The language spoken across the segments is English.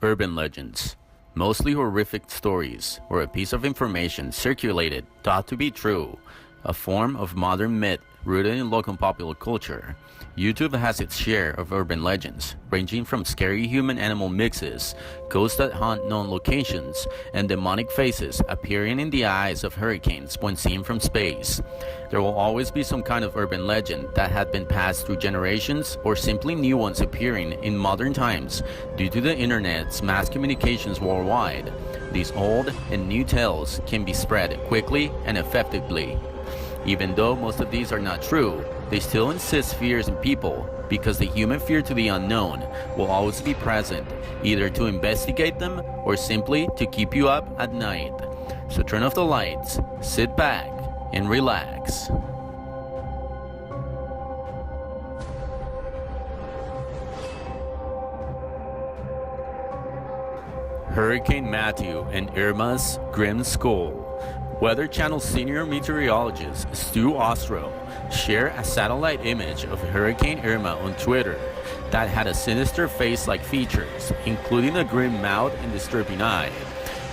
Urban legends. Mostly horrific stories or a piece of information circulated thought to be true, a form of modern myth rooted in local popular culture. YouTube has its share of urban legends, ranging from scary human-animal mixes, ghosts that haunt known locations, and demonic faces appearing in the eyes of hurricanes when seen from space. There will always be some kind of urban legend that had been passed through generations, or simply new ones appearing in modern times due to the internet's mass communications worldwide. These old and new tales can be spread quickly and effectively. Even though most of these are not true, they still insist fears in people because the human fear to the unknown will always be present, either to investigate them or simply to keep you up at night. So turn off the lights, sit back, and relax. Hurricane Matthew and Irma's Grim Skull. Weather Channel senior meteorologist Stu Ostro shared a satellite image of Hurricane Irma on Twitter that had a sinister face-like features, including a grim mouth and disturbing eye.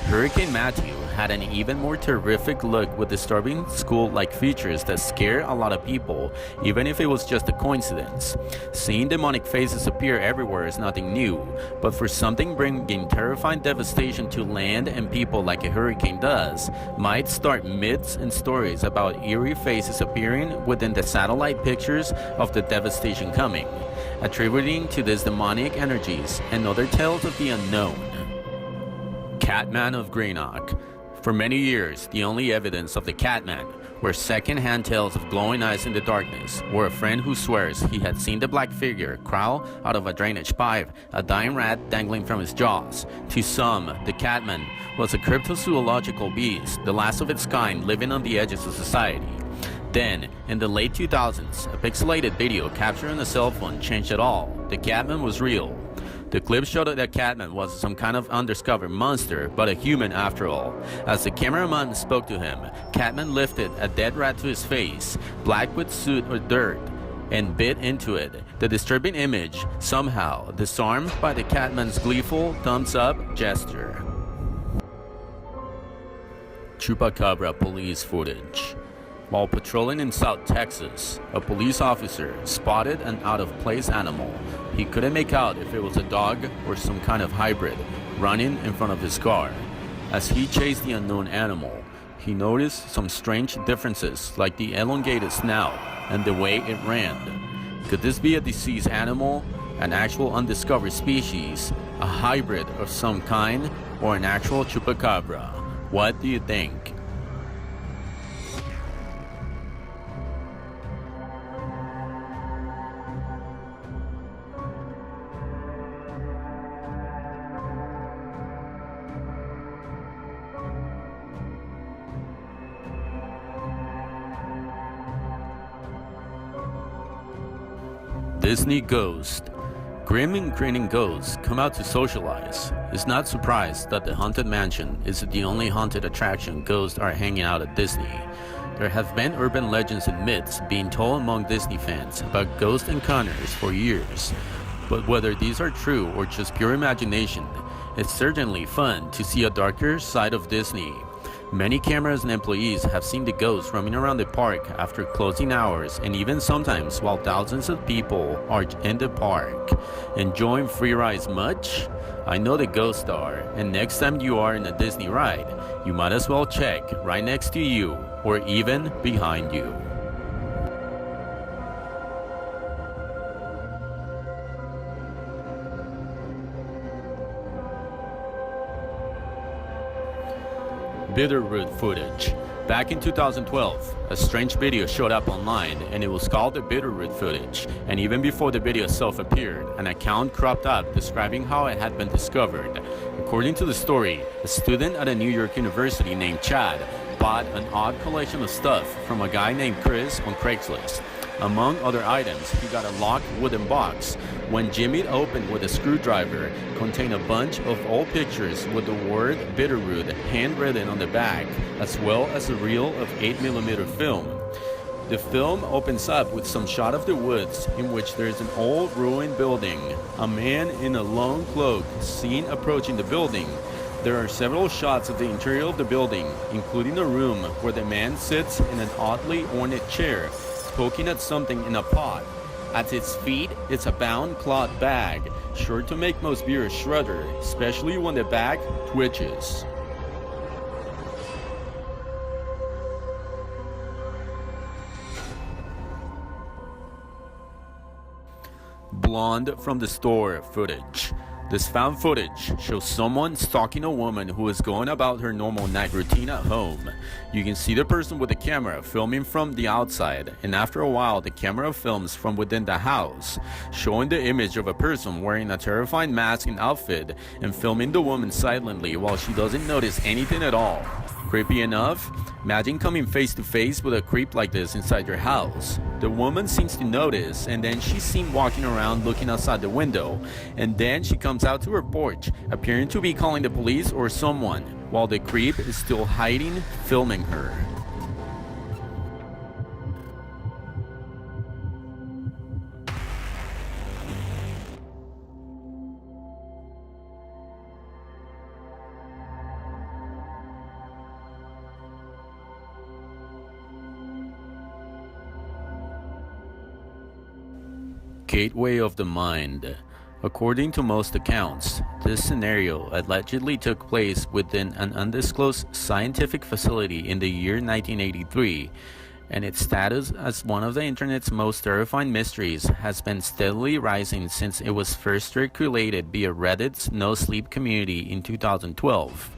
Hurricane Matthew had an even more terrific look with disturbing skull-like features that scared a lot of people, even if it was just a coincidence. Seeing demonic faces appear everywhere is nothing new, but for something bringing terrifying devastation to land and people like a hurricane does, might start myths and stories about eerie faces appearing within the satellite pictures of the devastation coming, attributing to these demonic energies and other tales of the unknown. Catman of Greenock. For many years, the only evidence of the Catman were second-hand tales of glowing eyes in the darkness, or a friend who swears he had seen the black figure crawl out of a drainage pipe, a dying rat dangling from his jaws. To some, the Catman was a cryptozoological beast, the last of its kind living on the edges of society. Then, in the late 2000s, a pixelated video captured on a cell phone changed it all. The Catman was real. The clip showed that Catman was some kind of undiscovered monster, but a human after all. As the cameraman spoke to him, Catman lifted a dead rat to his face, black with soot or dirt, and bit into it. The disturbing image, somehow disarmed by the Catman's gleeful thumbs-up gesture. Chupacabra police footage. While patrolling in South Texas, a police officer spotted an out-of-place animal. He couldn't make out if it was a dog or some kind of hybrid running in front of his car. As he chased the unknown animal, he noticed some strange differences, like the elongated snout and the way it ran. Could this be a deceased animal, an actual undiscovered species, a hybrid of some kind, or an actual chupacabra? What do you think? Disney Ghost. Grim and grinning ghosts come out to socialize. It's not surprised that the Haunted Mansion is the only haunted attraction ghosts are hanging out at Disney. There have been urban legends and myths being told among Disney fans about ghost encounters for years. But whether these are true or just pure imagination, it's certainly fun to see a darker side of Disney. Many cameras and employees have seen the ghosts roaming around the park after closing hours, and even sometimes while thousands of people are in the park. Enjoying free rides much? I know the ghosts are, and next time you are in a Disney ride, you might as well check right next to you or even behind you. Bitterroot Footage. Back in 2012, a strange video showed up online and it was called the Bitterroot Footage, and even before the video itself appeared, an account cropped up describing how it had been discovered. According to the story, a student at a New York university named Chad bought an odd collection of stuff from a guy named Chris on Craigslist. Among other items, he got a locked wooden box. When jimmied open with a screwdriver, contained a bunch of old pictures with the word Bitterroot handwritten on the back, as well as a reel of 8mm film. The film opens up with some shot of the woods in which there is an old ruined building. A man in a long cloak seen approaching the building. There are several shots of the interior of the building, including a room where the man sits in an oddly ornate chair, poking at something in a pot. At its feet is a bound cloth bag, sure to make most viewers shudder, especially when the bag twitches. Blonde from the store footage. This found footage shows someone stalking a woman who is going about her normal night routine at home. You can see the person with the camera filming from the outside, and after a while the camera films from within the house, showing the image of a person wearing a terrifying mask and outfit and filming the woman silently while she doesn't notice anything at all. Creepy enough? Imagine coming face to face with a creep like this inside your house. The woman seems to notice, and then she's seen walking around looking outside the window, and then she comes out to her porch, appearing to be calling the police or someone, while the creep is still hiding, filming her. Gateway of the Mind. According to most accounts, this scenario allegedly took place within an undisclosed scientific facility in the year 1983, and its status as one of the internet's most terrifying mysteries has been steadily rising since it was first circulated via Reddit's No Sleep community in 2012.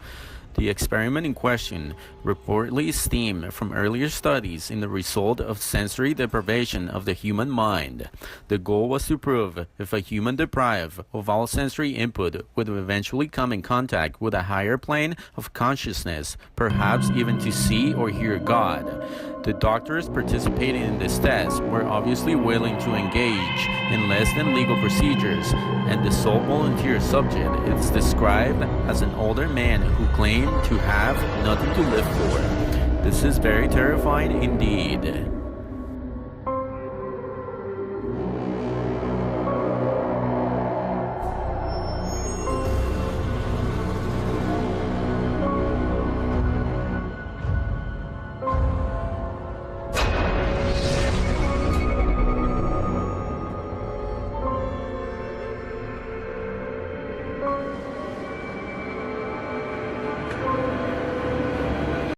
The experiment in question reportedly stemmed from earlier studies in the result of sensory deprivation of the human mind. The goal was to prove if a human deprived of all sensory input would eventually come in contact with a higher plane of consciousness, perhaps even to see or hear God. The doctors participating in this test were obviously willing to engage in less than legal procedures, and the sole volunteer subject is described as an older man who claimed to have nothing to live for. This is very terrifying indeed.